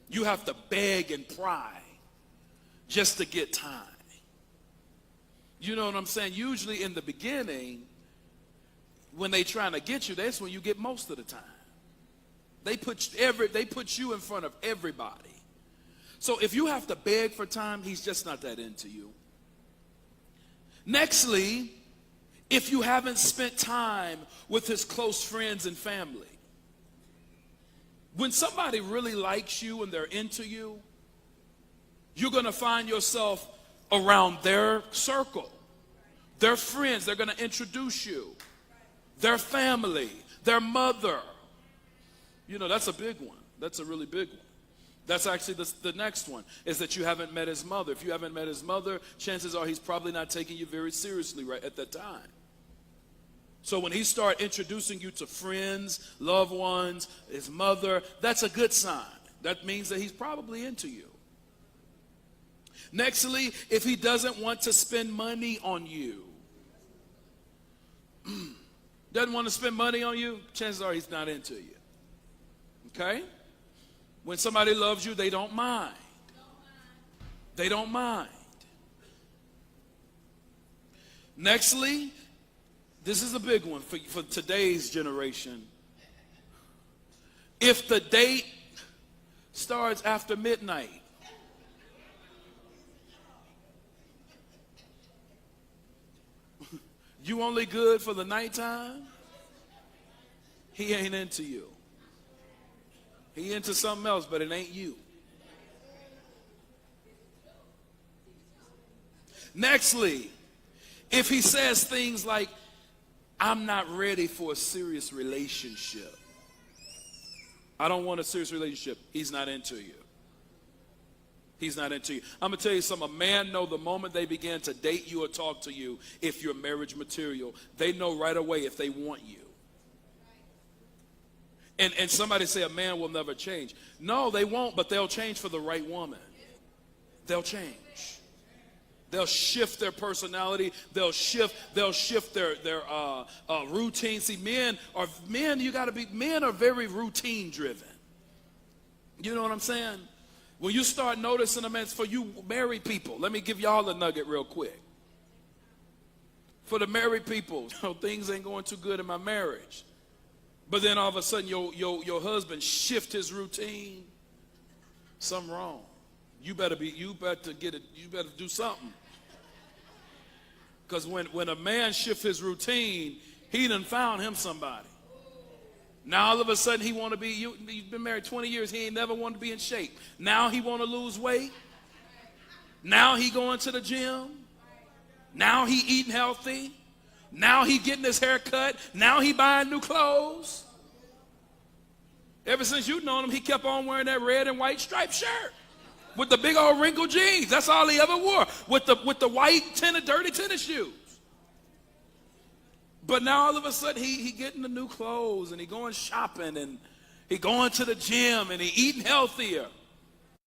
You have to beg and pry just to get time. You know what I'm saying? Usually in the beginning, when they trying to get you, that's when you get most of the time. They put you in front of everybody. So if you have to beg for time, he's just not that into you. Nextly, if you haven't spent time with his close friends and family. When somebody really likes you and they're into you, you're going to find yourself around their circle, their friends. They're going to introduce you, their family, their mother. You know, that's a big one. That's a really big one. That's actually the next one, is that you haven't met his mother. If you haven't met his mother, chances are he's probably not taking you very seriously right at that time. So when he starts introducing you to friends, loved ones, his mother, that's a good sign. That means that he's probably into you. Nextly, if he doesn't want to spend money on you, doesn't want to spend money on you, chances are he's not into you. Okay? When somebody loves you, they don't mind. They don't mind. Nextly, this is a big one for today's generation. If the date starts after midnight, you only good for the nighttime, he ain't into you. He into something else, but it ain't you. Nextly, if he says things like, I'm not ready for a serious relationship, I don't want a serious relationship, he's not into you. He's not into you. I'm going to tell you something. A man know the moment they begin to date you or talk to you, if you're marriage material, they know right away if they want you. And somebody say a man will never change. No, they won't, but they'll change for the right woman. They'll change. They'll shift their personality. They'll shift their routine. See, men are very routine driven. You know what I'm saying? When you start noticing them, it's for you married people. Let me give y'all a nugget real quick. For the married people, things ain't going too good in my marriage. But then all of a sudden your husband shift his routine. Something wrong. You better do something. Because when a man shifts his routine, he done found him somebody. Now all of a sudden he want to be, you've been married 20 years, he ain't never wanted to be in shape. Now he want to lose weight. Now he going to the gym. Now he eating healthy. Now he getting his hair cut. Now he buying new clothes. Ever since you known him, he kept on wearing that red and white striped shirt with the big old wrinkled jeans. That's all he ever wore, with the white dirty tennis shoes. But now all of a sudden he getting the new clothes and he going shopping and he going to the gym and he eating healthier.